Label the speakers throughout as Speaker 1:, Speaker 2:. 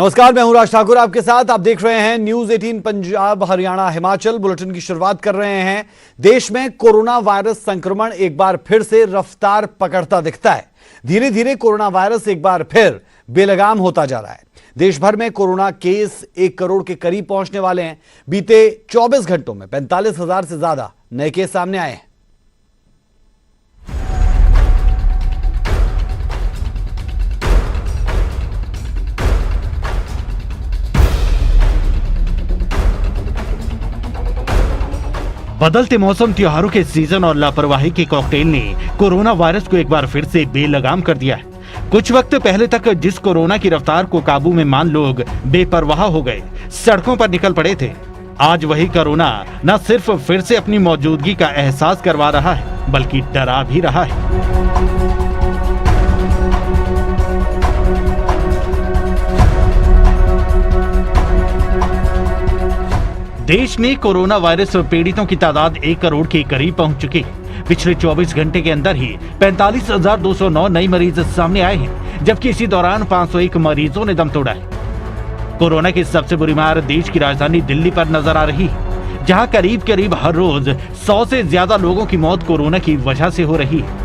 Speaker 1: नमस्कार, मैं हूं राज ठाकुर आपके साथ। आप देख रहे हैं न्यूज 18 पंजाब हरियाणा हिमाचल। बुलेटिन की शुरुआत कर रहे हैं। देश में कोरोना वायरस संक्रमण एक बार फिर से रफ्तार पकड़ता दिखता है। धीरे धीरे कोरोना वायरस एक बार फिर बेलगाम होता जा रहा है। देश भर में कोरोना केस 1 करोड़ के करीब पहुंचने वाले हैं। बीते 24 घंटों में 45,000 से ज्यादा नए केस सामने आए हैं।
Speaker 2: बदलते मौसम, त्योहारों के सीजन और लापरवाही के कॉकटेल ने कोरोना वायरस को एक बार फिर से बेलगाम कर दिया है। कुछ वक्त पहले तक जिस कोरोना की रफ्तार को काबू में मान लोग बेपरवाह हो गए, सड़कों पर निकल पड़े थे, आज वही कोरोना न सिर्फ फिर से अपनी मौजूदगी का एहसास करवा रहा है बल्कि डरा भी रहा है। देश में कोरोना वायरस पीड़ितों की तादाद 1 करोड़ के करीब पहुंच चुकी है। पिछले 24 घंटे के अंदर ही 45,209 नए मरीज सामने आए हैं, जबकि इसी दौरान 501 मरीजों ने दम तोड़ा है। कोरोना की सबसे बुरी मार देश की राजधानी दिल्ली पर नजर आ रही है, जहां करीब करीब हर रोज 100 से ज्यादा लोगों की मौत कोरोना की वजह से हो रही है।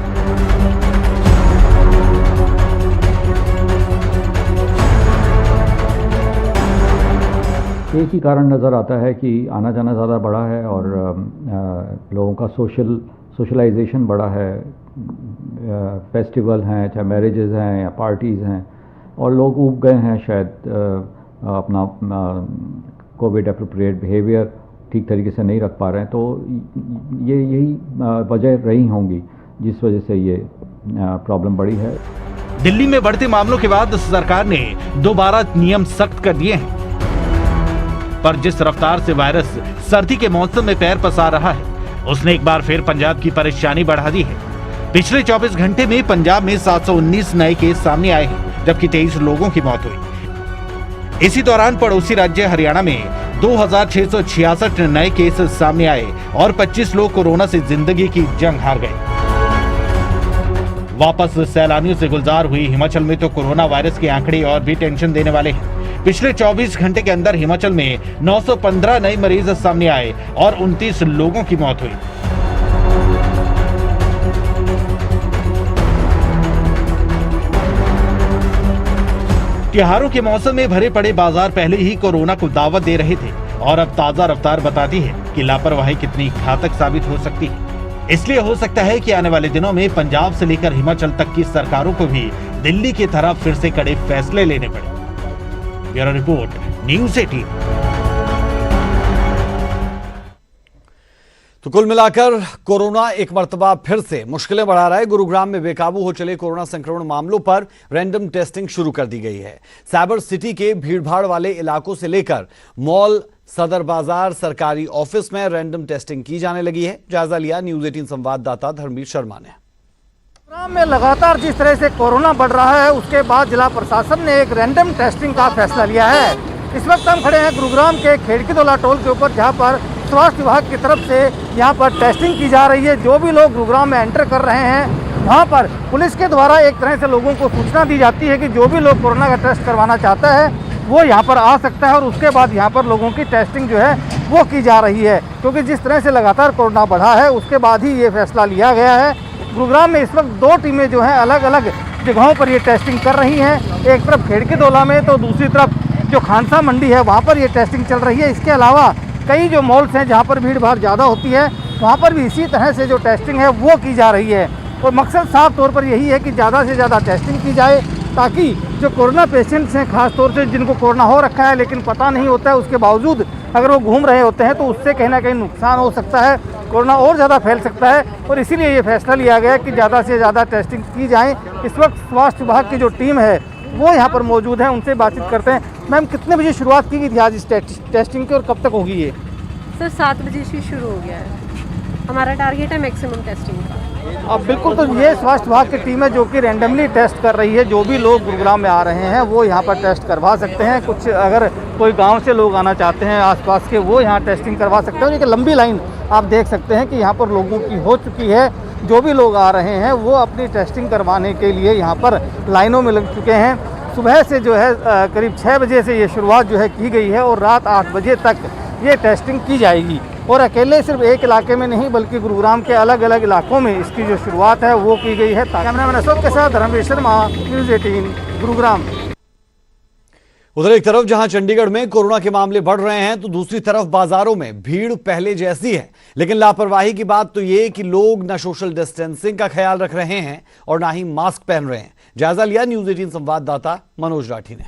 Speaker 3: एक ही कारण नज़र आता है कि आना जाना ज़्यादा बढ़ा है और लोगों का सोशलाइजेशन बढ़ा है। फेस्टिवल हैं, चाहे मैरिजेज़ हैं या पार्टीज़ हैं, और लोग ऊब गए हैं शायद अपना कोविड एप्रोप्रिएट बिहेवियर ठीक तरीके से नहीं रख पा रहे हैं। तो यही वजह रही होंगी जिस वजह से ये प्रॉब्लम बढ़ी है।
Speaker 2: दिल्ली में बढ़ते मामलों के बाद सरकार ने दोबारा नियम सख्त कर दिए हैं, पर जिस रफ्तार से वायरस सर्दी के मौसम में पैर पसार रहा है, उसने एक बार फिर पंजाब की परेशानी बढ़ा दी है। पिछले 24 घंटे में पंजाब में 719 नए केस सामने आए हैं, जबकि 23 लोगों की मौत हुई। इसी दौरान पड़ोसी राज्य हरियाणा में 2,666 नए केस सामने आए और 25 लोग कोरोना से जिंदगी की जंग हार गए। वापस सैलानियों से गुलजार हुई हिमाचल में तो कोरोना वायरस के आंकड़े और भी टेंशन देने वाले हैं। पिछले 24 घंटे के अंदर हिमाचल में 915 नए मरीज सामने आए और 29 लोगों की मौत हुई। त्योहारों के मौसम में भरे पड़े बाजार पहले ही कोरोना को दावत दे रहे थे, और अब ताजा रफ्तार बताती है कि लापरवाही कितनी घातक साबित हो सकती है। इसलिए हो सकता है कि आने वाले दिनों में पंजाब से लेकर हिमाचल तक की सरकारों को भी दिल्ली की तरह फिर से कड़े फैसले लेने पड़े। Bureau report, news 18।
Speaker 1: तो कुल मिलाकर कोरोना एक मर्तबा फिर से मुश्किलें बढ़ा रहा है। गुरुग्राम में बेकाबू हो चले कोरोना संक्रमण मामलों पर रैंडम टेस्टिंग शुरू कर दी गई है। साइबर सिटी के भीड़भाड़ वाले इलाकों से लेकर मॉल, सदर बाजार, सरकारी ऑफिस में रैंडम टेस्टिंग की जाने लगी है। जायजा लिया न्यूज 18 संवाददाता धर्मवीर शर्मा ने।
Speaker 4: गुरुग्राम में लगातार जिस तरह से कोरोना बढ़ रहा है, उसके बाद जिला प्रशासन ने एक रैंडम टेस्टिंग का फैसला लिया है। इस वक्त हम खड़े हैं गुरुग्राम के खेड़कीदोला टोल के ऊपर, जहां पर स्वास्थ्य विभाग की तरफ से यहां पर टेस्टिंग की जा रही है। जो भी लोग गुरुग्राम में एंटर कर रहे हैं, वहां पर पुलिस के द्वारा एक तरह से लोगों को सूचना दी जाती है कि जो भी लोग कोरोना का टेस्ट करवाना चाहता है वो यहाँ पर आ सकता है, और उसके बाद यहाँ पर लोगों की टेस्टिंग जो है वो की जा रही है। क्योंकि जिस तरह से लगातार कोरोना बढ़ा है, उसके बाद ही ये फैसला लिया गया है। गुरुग्राम में इस वक्त 2 टीमें जो हैं अलग अलग जगहों पर ये टेस्टिंग कर रही हैं। एक तरफ खेड़कीदोला में, तो दूसरी तरफ जो खानसा मंडी है वहाँ पर ये टेस्टिंग चल रही है। इसके अलावा कई जो मॉल्स हैं जहाँ पर भीड़ भाड़ ज़्यादा होती है, वहाँ पर भी इसी तरह से जो टेस्टिंग है वो की जा रही है। और मकसद साफ तौर पर यही है कि ज़्यादा से ज़्यादा टेस्टिंग की जाए, ताकि जो कोरोना पेशेंट्स हैं, खास तौर से जिनको कोरोना हो रखा है लेकिन पता नहीं होता है, उसके बावजूद अगर वो घूम रहे होते हैं तो उससे कहीं ना कहीं नुकसान हो सकता है, कोरोना और ज़्यादा फैल सकता है। और इसीलिए ये फैसला लिया गया कि ज़्यादा से ज़्यादा टेस्टिंग की जाए। इस वक्त स्वास्थ्य विभाग की जो टीम है वो यहाँ पर मौजूद है, उनसे बातचीत करते हैं। मैम, कितने बजे शुरुआत की गई थी आज इस टेस्टिंग की और कब तक होगी ये?
Speaker 5: सर 7 बजे से शुरू हो गया है। हमारा टारगेट है मैक्सिमम टेस्टिंग का।
Speaker 4: अब बिल्कुल, तो ये स्वास्थ्य विभाग की टीम है जो कि रैंडमली टेस्ट कर रही है। जो भी लोग गुरुग्राम में आ रहे हैं वो यहाँ पर टेस्ट करवा सकते हैं। कुछ अगर कोई गांव से लोग आना चाहते हैं आसपास के, वो यहाँ टेस्टिंग करवा सकते हैं। एक लंबी लाइन आप देख सकते हैं कि यहाँ पर लोगों की हो चुकी है। जो भी लोग आ रहे हैं वो अपनी टेस्टिंग करवाने के लिए यहाँ पर लाइनों में लग चुके हैं। सुबह से जो है करीब 6 बजे से ये शुरुआत जो है की गई है और रात 8 बजे तक ये टेस्टिंग की जाएगी। और अकेले सिर्फ एक इलाके में नहीं बल्कि गुरुग्राम के अलग अलग इलाकों में इसकी जो शुरुआत है वो की गई है। कैमरामैन अशोक के साथ धर्मवीर शर्मा, न्यूज़ 18 गुरुग्राम।
Speaker 1: उधर एक तरफ जहां चंडीगढ़ में कोरोना के मामले बढ़ रहे हैं तो दूसरी तरफ बाजारों में भीड़ पहले जैसी है, लेकिन लापरवाही की बात तो ये कि लोग न सोशल डिस्टेंसिंग का ख्याल रख रहे हैं और ना ही मास्क पहन रहे हैं। जायजा लिया न्यूज़ 18 संवाददाता मनोज राठी ने।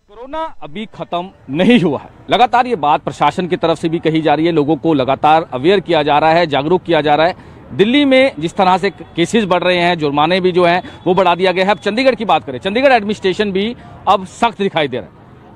Speaker 6: कोरोना अभी खत्म नहीं हुआ है, लगातार ये बात प्रशासन की तरफ से भी कही जा रही है, लोगों को लगातार अवेयर किया जा रहा है, जागरूक किया जा रहा है। दिल्ली में जिस तरह से केसेस बढ़ रहे हैं, जुर्माने भी जो हैं वो बढ़ा दिया गया है। अब चंडीगढ़ की बात करें, चंडीगढ़ एडमिनिस्ट्रेशन भी अब सख्त दिखाई दे रहा है।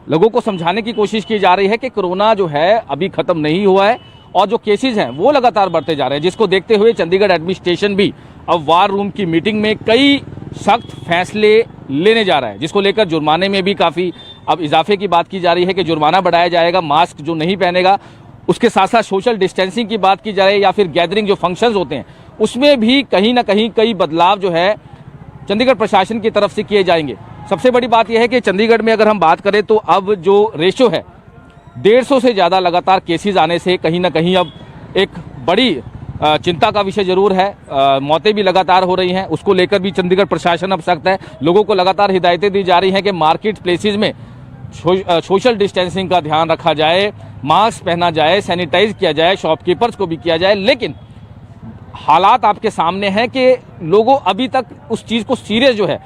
Speaker 6: लोगों को समझाने की कोशिश की जा रही है कि कोरोना जो है अभी खत्म नहीं हुआ है और जो केसेस हैं वो लगातार बढ़ते जा रहे हैं, जिसको देखते हुए चंडीगढ़ एडमिनिस्ट्रेशन भी अब वार रूम की मीटिंग में कई सख्त फैसले लेने जा रहा है, जिसको लेकर जुर्माने में भी काफी अब इजाफे की बात की जा रही है कि जुर्माना बढ़ाया जाएगा, मास्क जो नहीं पहनेगा। उसके साथ साथ सोशल डिस्टेंसिंग की बात की जा रही है या फिर गैदरिंग जो फंक्शंस होते हैं उसमें भी कहीं ना कहीं कई बदलाव जो है चंडीगढ़ प्रशासन की तरफ से किए जाएंगे। सबसे बड़ी बात यह है कि चंडीगढ़ में अगर हम बात करें तो अब जो रेशो है 150 से ज़्यादा लगातार केसेस आने से कहीं ना कहीं अब एक बड़ी चिंता का विषय जरूर है। मौतें भी लगातार हो रही हैं, उसको लेकर भी चंडीगढ़ प्रशासन अब सख्त है। लोगों को लगातार हिदायतें दी जा रही हैं कि मार्केट प्लेसेस में सोशल डिस्टेंसिंग का ध्यान रखा जाए, मास्क पहना जाए, सैनिटाइज किया जाए, शॉपकीपर्स को भी किया जाए। लेकिन हालात आपके सामने हैं कि लोगों अभी तक उस चीज़ को सीरियस जो है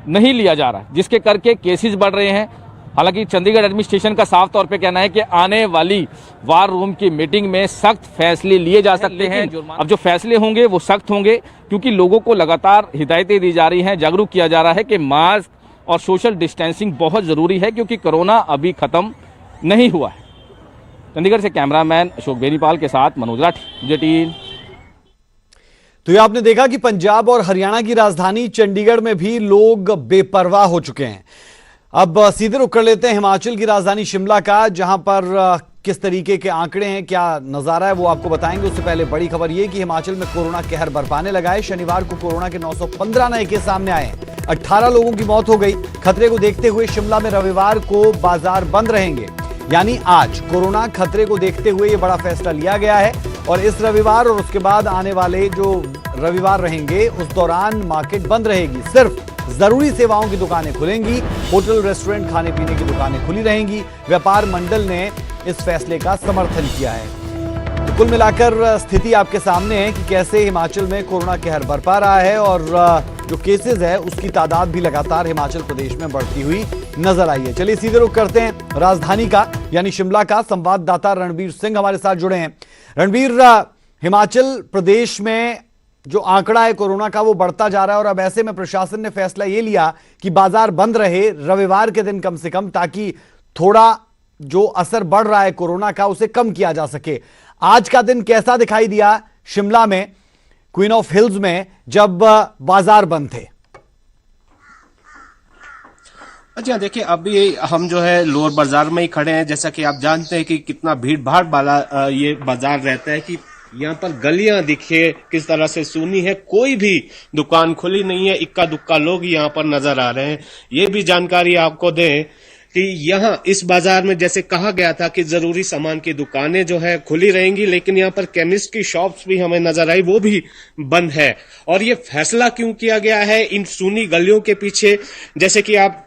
Speaker 6: नहीं लिया जा रहा है, जिसके करके केसेस बढ़ रहे हैं। हालांकि चंडीगढ़ एडमिनिस्ट्रेशन का साफ तौर पे कहना है कि आने वाली वार रूम की मीटिंग में सख्त फैसले लिए जा सकते हैं। अब जो फैसले होंगे वो सख्त होंगे, क्योंकि लोगों को लगातार हिदायतें दी जा रही हैं, जागरूक किया जा रहा है कि मास्क और सोशल डिस्टेंसिंग बहुत जरूरी है, क्योंकि कोरोना अभी खत्म नहीं हुआ है। चंडीगढ़ से कैमरामैन अशोक बेनीपाल के साथ मनोज राठी, NewsEighteen।
Speaker 1: तो ये आपने देखा कि पंजाब और हरियाणा की राजधानी चंडीगढ़ में भी लोग बेपरवाह हो चुके हैं। अब सीधे रुख कर लेते हैं हिमाचल की राजधानी शिमला का, जहां पर किस तरीके के आंकड़े हैं, क्या नजारा है वो आपको बताएंगे। उससे पहले बड़ी खबर ये कि हिमाचल में कोरोना कहर बरपाने लगा है। शनिवार को कोरोना के 915 नए केस सामने आए, 18 लोगों की मौत हो गई। खतरे को देखते हुए शिमला में रविवार को बाजार बंद रहेंगे, यानी आज कोरोना खतरे को देखते हुए ये बड़ा फैसला लिया गया है। और इस रविवार और उसके बाद आने वाले जो रविवार रहेंगे उस दौरान मार्केट बंद रहेगी, सिर्फ जरूरी सेवाओं की दुकानें खुलेंगी। होटल, रेस्टोरेंट, खाने पीने की दुकानें खुली रहेंगी। व्यापार मंडल ने इस फैसले का समर्थन किया है। तो कुल मिलाकर स्थिति आपके सामने है कि कैसे हिमाचल में कोरोना कहर बरपा रहा है और जो केसेस है उसकी तादाद भी लगातार हिमाचल प्रदेश में बढ़ती हुई नजर आई है। चलिए सीधे रुख करते हैं राजधानी का यानी शिमला का। संवाददाता रणबीर सिंह हमारे साथ जुड़े हैं। रणबीर, हिमाचल प्रदेश में जो आंकड़ा है कोरोना का वो बढ़ता जा रहा है और अब ऐसे में प्रशासन ने फैसला ये लिया कि बाजार बंद रहे रविवार के दिन कम से कम, ताकि थोड़ा जो असर बढ़ रहा है कोरोना का उसे कम किया जा सके। आज का दिन कैसा दिखाई दिया शिमला में, क्वीन ऑफ हिल्स में, जब बाजार बंद थे?
Speaker 7: अच्छा, देखिए अभी हम जो है लोअर बाजार में ही खड़े हैं। जैसा कि आप जानते हैं कि कितना भीड़ भाड़ वाला ये बाजार रहता है कि यहाँ पर गलियां दिखे किस तरह से सूनी है, कोई भी दुकान खुली नहीं है, इक्का दुक्का लोग यहाँ पर नजर आ रहे हैं। ये भी जानकारी आपको दें कि यहाँ इस बाजार में जैसे कहा गया था कि जरूरी सामान की दुकानें जो है खुली रहेंगी, लेकिन यहाँ पर केमिस्ट की शॉप्स भी हमें नजर आई, वो भी बंद है। और ये फैसला क्यों किया गया है इन सूनी गलियों के पीछे? जैसे कि आप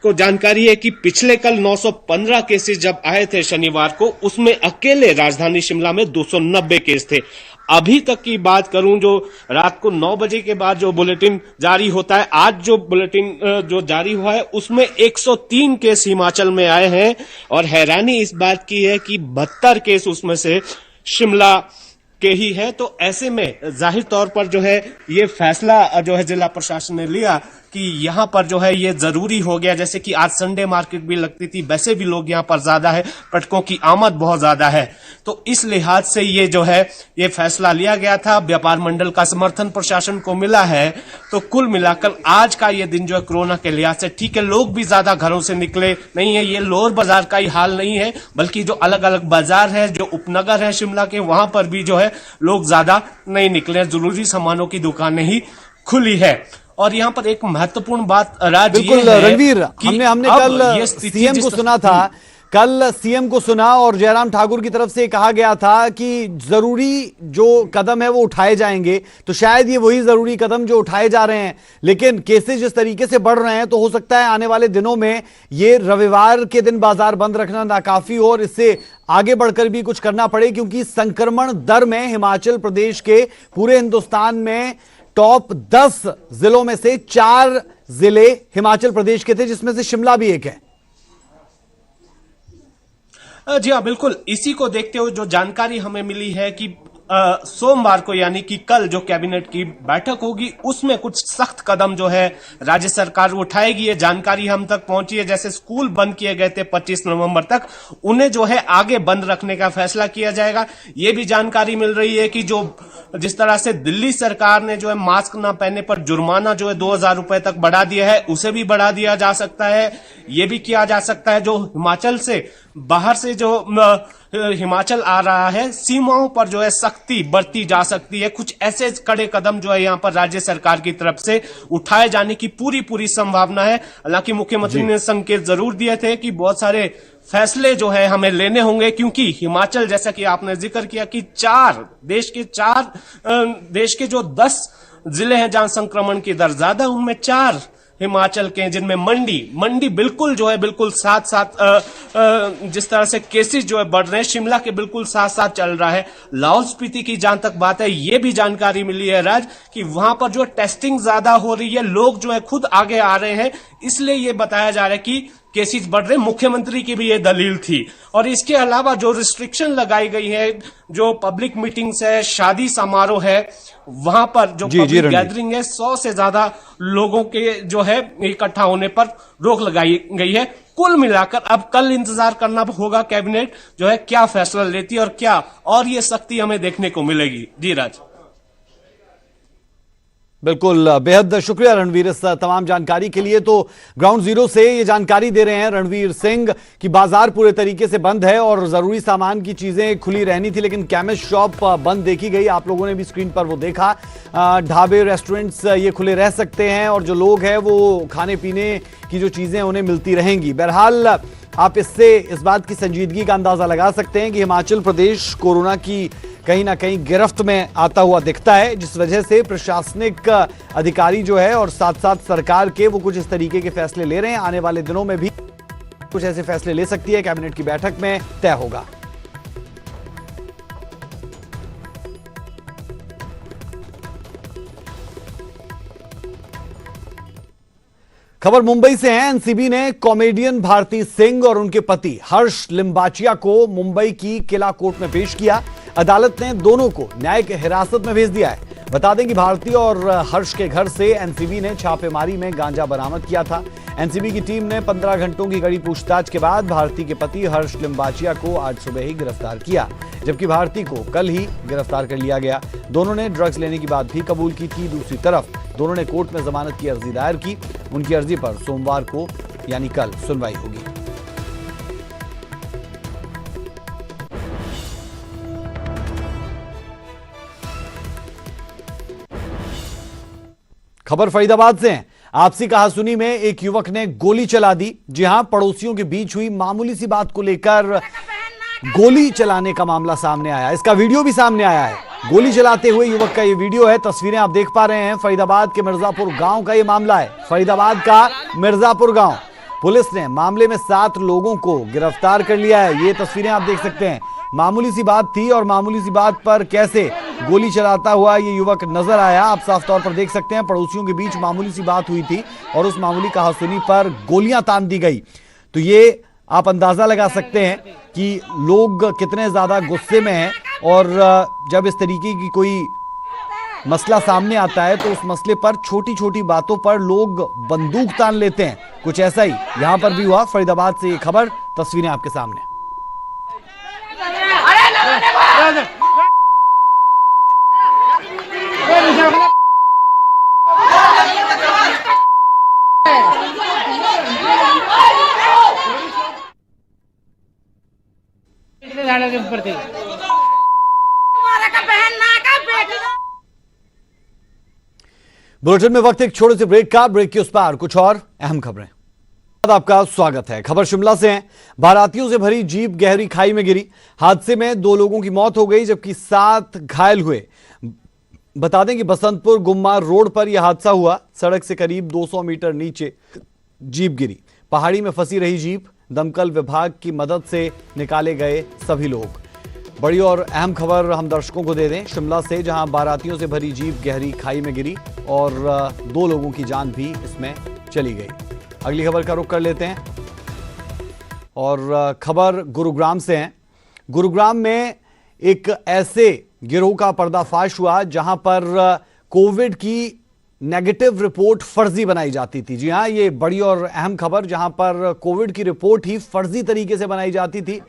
Speaker 7: को जानकारी है कि पिछले कल 915 केसेस जब आए थे शनिवार को, उसमें अकेले राजधानी शिमला में 290 केस थे। अभी तक की बात करूं, जो रात को 9 बजे के बाद जो बुलेटिन जारी होता है, आज जो बुलेटिन जो जारी हुआ है उसमें 103 केस हिमाचल में आए हैं। और हैरानी इस बात की है कि 72 केस उसमें से शिमला के ही है। तो ऐसे में जाहिर तौर पर जो है ये फैसला जो है जिला प्रशासन ने लिया कि यहाँ पर जो है ये जरूरी हो गया। जैसे कि आज संडे मार्केट भी लगती थी, वैसे भी लोग यहाँ पर ज्यादा है, पर्यटकों की आमद बहुत ज्यादा है, तो इस लिहाज से ये जो है ये फैसला लिया गया था। व्यापार मंडल का समर्थन प्रशासन को मिला है। तो कुल मिलाकर आज का ये दिन जो है कोरोना के लिहाज से ठीक है। लोग भी ज्यादा घरों से निकले नहीं है। ये लोअर बाजार का ही हाल नहीं है, बल्कि जो अलग अलग बाजार है, जो उपनगर है शिमला के, वहां पर भी जो है लोग ज्यादा नहीं निकले। जरूरी सामानों की दुकानें ही खुली है। और यहाँ पर एक महत्वपूर्ण बात राज
Speaker 1: बिल्कुल
Speaker 7: ये है
Speaker 1: रणवीर,
Speaker 7: कि
Speaker 1: हमने
Speaker 7: अब
Speaker 1: कल
Speaker 7: ये स्थिति
Speaker 1: सीएम को सुना था, कल सीएम को सुना और जयराम ठाकुर की तरफ से कहा गया था कि जरूरी जो कदम है वो उठाए जाएंगे, तो शायद ये वही जरूरी कदम जो उठाए जा रहे हैं। लेकिन केसेस जिस तरीके से बढ़ रहे हैं तो हो सकता है आने वाले दिनों में ये रविवार के दिन बाजार बंद रखना नाकाफी हो और इससे आगे बढ़कर भी कुछ करना पड़े, क्योंकि संक्रमण दर में हिमाचल प्रदेश के पूरे हिंदुस्तान में टॉप 10 जिलों में से 4 जिले हिमाचल प्रदेश के थे, जिसमें से शिमला भी एक है।
Speaker 7: जी हाँ, बिल्कुल। इसी को देखते हुए जो जानकारी हमें मिली है कि सोमवार को यानी कि कल जो कैबिनेट की बैठक होगी उसमें कुछ सख्त कदम जो है राज्य सरकार उठाएगी। ये जानकारी हम तक पहुंची है। जैसे स्कूल बंद किए गए थे 25 नवंबर तक, उन्हें जो है आगे बंद रखने का फैसला किया जाएगा। ये भी जानकारी मिल रही है कि जो जिस तरह से दिल्ली सरकार ने जो है मास्क ना पहनने पर जुर्माना जो है 2000 रुपए तक बढ़ा दिया है, उसे भी बढ़ा दिया जा सकता है। ये भी किया जा सकता है जो हिमाचल से बाहर से जो हिमाचल आ रहा है, सीमाओं पर जो है सख्ती बरती जा सकती है। कुछ ऐसे कड़े कदम जो है यहाँ पर राज्य सरकार की तरफ से उठाए जाने की पूरी संभावना है। हालांकि मुख्यमंत्री ने संकेत जरूर दिए थे कि बहुत सारे फैसले जो है हमें लेने होंगे, क्योंकि हिमाचल, जैसा कि आपने जिक्र किया कि देश के जो 10 जिले हैं जहां संक्रमण की दर ज्यादा, उनमें 4 हिमाचल के, जिनमें मंडी बिल्कुल जो है बिल्कुल साथ जिस तरह से केसेस जो है बढ़ रहे हैं, शिमला के बिल्कुल साथ चल रहा है। लाहौल स्पीति की जहां तक बात है, ये भी जानकारी मिली है राज कि वहां पर जो टेस्टिंग ज्यादा हो रही है, लोग जो है खुद आगे आ रहे हैं, इसलिए ये बताया जा रहा है कि केसेस बढ़ रहे। मुख्यमंत्री की भी ये दलील थी। और इसके अलावा जो रिस्ट्रिक्शन लगाई गई है, जो पब्लिक मीटिंग्स है, शादी समारोह है, वहां पर जो पब्लिक गैदरिंग है, 100 से ज्यादा लोगों के जो है इकट्ठा होने पर रोक लगाई गई है। कुल मिलाकर अब कल इंतजार करना होगा कैबिनेट जो है क्या फैसला लेती है और क्या और ये सख्ती हमें देखने को मिलेगी। जी राज।
Speaker 1: बिल्कुल, बेहद शुक्रिया रणवीर इस तमाम जानकारी के लिए। तो ग्राउंड जीरो से ये जानकारी दे रहे हैं रणवीर सिंह कि बाजार पूरे तरीके से बंद है और जरूरी सामान की चीजें खुली रहनी थी, लेकिन केमिस्ट शॉप बंद देखी गई। आप लोगों ने भी स्क्रीन पर वो देखा। ढाबे, रेस्टोरेंट्स ये खुले रह सकते हैं और जो लोग हैं वो खाने पीने की जो चीजें उन्हें मिलती रहेंगी। बहरहाल आप इससे इस बात की संजीदगी का अंदाजा लगा सकते हैं कि हिमाचल प्रदेश कोरोना की कहीं ना कहीं गिरफ्त में आता हुआ दिखता है, जिस वजह से प्रशासनिक अधिकारी जो है और साथ साथ सरकार के वो कुछ इस तरीके के फैसले ले रहे हैं। आने वाले दिनों में भी कुछ ऐसे फैसले ले सकती है, कैबिनेट की बैठक में तय होगा। खबर मुंबई से है। एनसीबी ने कॉमेडियन भारती सिंह और उनके पति हर्ष लिम्बाचिया को मुंबई की किला कोर्ट में पेश किया। अदालत ने दोनों को न्यायिक हिरासत में भेज दिया है। बता दें कि भारती और हर्ष के घर से एनसीबी ने छापेमारी में गांजा बरामद किया था। एनसीबी की टीम ने 15 घंटों की कड़ी पूछताछ के बाद भारती के पति हर्ष लिम्बाचिया को आज सुबह ही गिरफ्तार किया, जबकि भारती को कल ही गिरफ्तार कर लिया गया। दोनों ने ड्रग्स लेने की बात भी कबूल की थी। दूसरी तरफ दोनों ने कोर्ट में जमानत की अर्जी दायर की। उनकी अर्जी पर सोमवार को यानी कल सुनवाई होगी। खबर फरीदाबाद से है। आपसी कहासुनी में एक युवक ने गोली चला दी। जी हां, पड़ोसियों के बीच हुई मामूली सी बात को लेकर गोली चलाने का मामला सामने आया। इसका वीडियो भी सामने आया है। गोली चलाते हुए युवक का यह वीडियो है, तस्वीरें आप देख पा रहे हैं। फरीदाबाद के मिर्जापुर गांव का यह मामला है। फरीदाबाद का मिर्जापुर गांव। पुलिस ने मामले में 7 लोगों को गिरफ्तार कर लिया है। ये तस्वीरें आप देख सकते हैं। मामूली सी बात थी और मामूली सी बात पर कैसे गोली चलाता हुआ ये युवक नजर आया, आप साफ तौर पर देख सकते हैं। पड़ोसियों के बीच मामूली सी बात हुई थी और उस मामूली कहासुनी पर गोलियां तान दी गई। तो ये आप अंदाजा लगा सकते हैं कि लोग कितने ज्यादा गुस्से में हैं। और जब इस तरीके की कोई मसला सामने आता है तो उस मसले पर छोटी छोटी बातों पर लोग बंदूक तान लेते हैं। कुछ ऐसा ही यहां पर भी हुआ। फरीदाबाद से ये खबर, तस्वीरें आपके सामने। बुलेटिन में वक्त एक छोटे से ब्रेक का। ब्रेक के उस पार कुछ और अहम खबरें। आपका स्वागत है। खबर शिमला से है। बारातियों से भरी जीप गहरी खाई में गिरी। हादसे में 2 लोगों की मौत हो गई जबकि 7 घायल हुए। बता दें कि बसंतपुर गुम्मा रोड पर यह हादसा हुआ। सड़क से करीब 200 मीटर नीचे जीप गिरी। पहाड़ी में फंसी रही जीप। दमकल विभाग की मदद से निकाले गए सभी लोग। बड़ी और अहम खबर हम दर्शकों को दे दें शिमला से, जहां बारातियों से भरी जीप गहरी खाई में गिरी और 2 लोगों की जान भी इसमें चली गई। अगली खबर का रुख कर लेते हैं और खबर गुरुग्राम से है। गुरुग्राम में एक ऐसे गिरोह का पर्दाफाश हुआ जहां पर कोविड की नेगेटिव रिपोर्ट फर्जी बनाई जाती थी। जी हां, ये बड़ी और अहम खबर, जहां पर कोविड की रिपोर्ट ही फर्जी तरीके से बनाई जाती थी।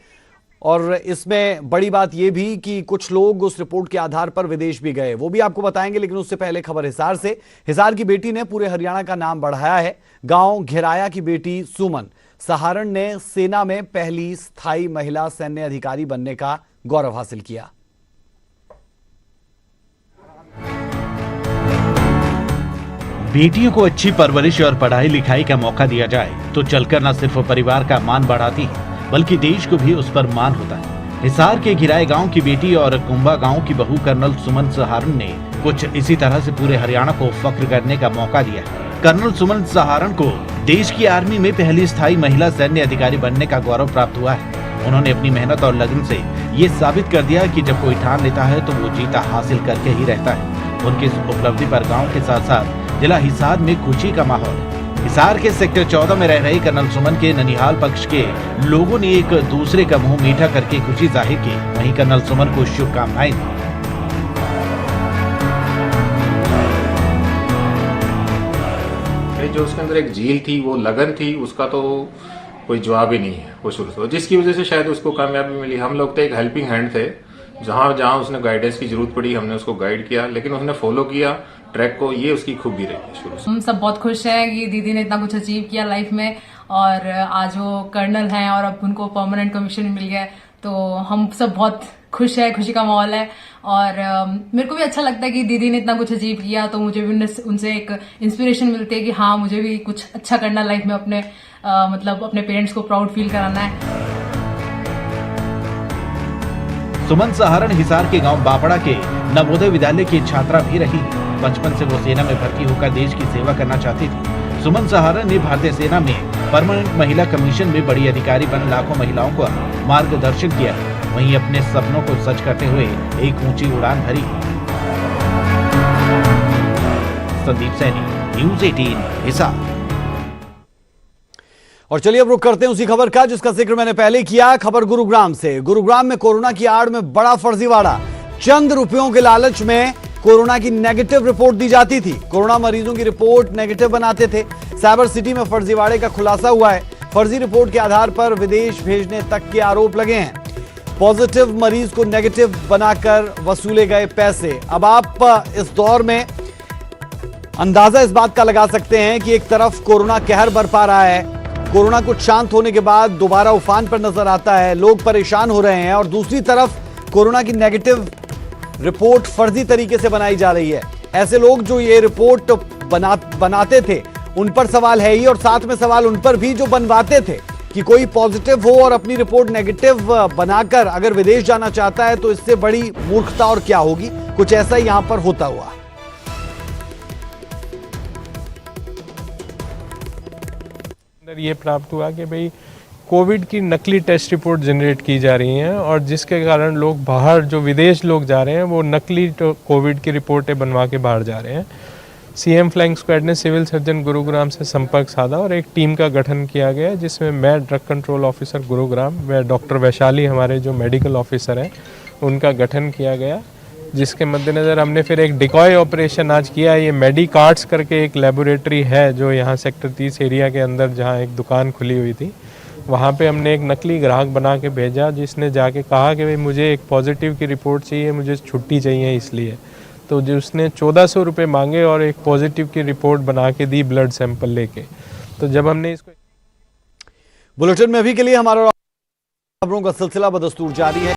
Speaker 1: और इसमें बड़ी बात यह भी कि कुछ लोग उस रिपोर्ट के आधार पर विदेश भी गए, वो भी आपको बताएंगे। लेकिन उससे पहले खबर हिसार से। हिसार की बेटी ने पूरे हरियाणा का नाम बढ़ाया है। गांव घेराया की बेटी सुमन सहारण ने सेना में पहली स्थायी महिला सैन्य अधिकारी बनने का गौरव हासिल किया।
Speaker 2: बेटियों को अच्छी परवरिश और पढ़ाई लिखाई का मौका दिया जाए तो चलकर न सिर्फ परिवार का मान बढ़ाती है बल्कि देश को भी उस पर मान होता है। हिसार के घिराए गांव की बेटी और कुंभा गांव की बहू कर्नल सुमन सहारण ने कुछ इसी तरह से पूरे हरियाणा को फख्र करने का मौका दिया है। कर्नल सुमन सहारण को देश की आर्मी में पहली स्थायी महिला सैन्य अधिकारी बनने का गौरव प्राप्त हुआ है। उन्होंने अपनी मेहनत और लगन से ये साबित कर दिया कि जब कोई ठान लेता है तो वो जीता हासिल करके ही रहता है। उनकी इस उपलब्धि पर गाँव के साथ साथ जिला हिसार में खुशी का माहौल है। हिसार के सेक्टर 14 में रह रही कर्नल सुमन के ननिहाल पक्ष के लोगों ने एक दूसरे का मुंह मीठा करके खुशी जाहिर की। वहीं कर्नल सुमन को शुभकामनाएं दी।
Speaker 8: जो उसके अंदर एक झील थी, वो लगन थी, उसका तो कोई जवाब ही नहीं है। वो शुरू से, जिसकी वजह से शायद उसको कामयाबी मिली। हम लोग तो एक हेल्पिंग हैंड थे। जहां जहां उसने गाइडेंस की जरूरत पड़ी हमने उसको गाइड किया, लेकिन उसने फॉलो किया ट्रैक को। ये उसकी खूबी रही है शुरू से।
Speaker 9: हम सब बहुत खुश हैं कि दीदी ने इतना कुछ अचीव किया लाइफ में और आज वो कर्नल हैं और अब उनको परमानेंट कमीशन मिल गया। तो हम सब बहुत खुश है, खुशी का माहौल है। और मेरे को भी अच्छा लगता है कि दीदी ने इतना कुछ अचीव किया, तो मुझे भी उनसे एक इंस्पिरेशन मिलती है कि हाँ, मुझे भी कुछ अच्छा करना लाइफ में, अपने मतलब अपने पेरेंट्स को प्राउड फील कराना है।
Speaker 2: सुमन सहारण हिसार के गांव बापड़ा के नवोदय विद्यालय की छात्रा भी रही। बचपन से वो सेना में भर्ती होकर देश की सेवा करना चाहती थी। सुमन सहारण ने भारतीय सेना में परमानेंट महिला कमीशन में बड़ी अधिकारी बन लाखों महिलाओं को मार्गदर्शन किया। वहीं अपने सपनों को सच करते हुए एक ऊंची उड़ान भरी। संदीप सैनी, न्यूज़ 18 हिसार।
Speaker 1: और चलिए अब रुक करते हैं उसी खबर का जिसका जिक्र मैंने पहले किया। खबर गुरुग्राम से। गुरुग्राम में कोरोना की आड़ में बड़ा फर्जीवाड़ा। चंद रुपयों के लालच में कोरोना की नेगेटिव रिपोर्ट दी जाती थी। कोरोना मरीजों की रिपोर्ट नेगेटिव बनाते थे। साइबर सिटी में फर्जीवाड़े का खुलासा हुआ है। फर्जी रिपोर्ट के आधार पर विदेश भेजने तक के आरोप लगे हैं। पॉजिटिव मरीज को नेगेटिव बनाकर वसूले गए पैसे। अब आप इस दौर में अंदाजा इस बात का लगा सकते हैं कि एक तरफ कोरोना कहर बरपा रहा है, कोरोना कुछ शांत होने के बाद दोबारा उफान पर नजर आता है, लोग परेशान हो रहे हैं, और दूसरी तरफ कोरोना की नेगेटिव रिपोर्ट फर्जी तरीके से बनाई जा रही है। ऐसे लोग जो ये रिपोर्ट बनाते थे उन पर सवाल है ही, और साथ में सवाल उन पर भी जो बनवाते थे कि कोई पॉजिटिव हो और अपनी रिपोर्ट नेगेटिव बनाकर अगर विदेश जाना चाहता है तो इससे बड़ी मूर्खता और क्या होगी। कुछ ऐसा ही यहां पर होता हुआ।
Speaker 10: ये प्राप्त हुआ कि भाई कोविड की नकली टेस्ट रिपोर्ट जनरेट की जा रही हैं और जिसके कारण लोग बाहर, जो विदेश लोग जा रहे हैं, वो नकली कोविड की रिपोर्टें बनवा के बाहर जा रहे हैं। सीएम फ्लाइंग स्क्वाड ने सिविल सर्जन गुरुग्राम से संपर्क साधा और एक टीम का गठन किया गया, जिसमें मैं ड्रग कंट्रोल ऑफिसर गुरुग्राम व डॉक्टर वैशाली हमारे जो मेडिकल ऑफिसर हैं उनका गठन किया गया, जिसके मद्देनज़र हमने फिर एक डिकॉय ऑपरेशन आज किया। ये मेडिकार्ट्स करके एक लेबोरेटरी है जो यहाँ सेक्टर 30 एरिया के अंदर जहाँ एक दुकान खुली हुई थी, वहाँ पे हमने एक नकली ग्राहक बना के भेजा, जिसने जाके कहा कि भाई मुझे एक पॉजिटिव की रिपोर्ट चाहिए, मुझे छुट्टी चाहिए इसलिए। तो जो उसने 1400 रुपये मांगे और एक पॉजिटिव की रिपोर्ट बना के दी ब्लड सैंपल लेके। तो जब हमने इसको
Speaker 1: बुलेटिन में अभी के लिए हमारा खबरों का सिलसिला बदस्तूर जारी है।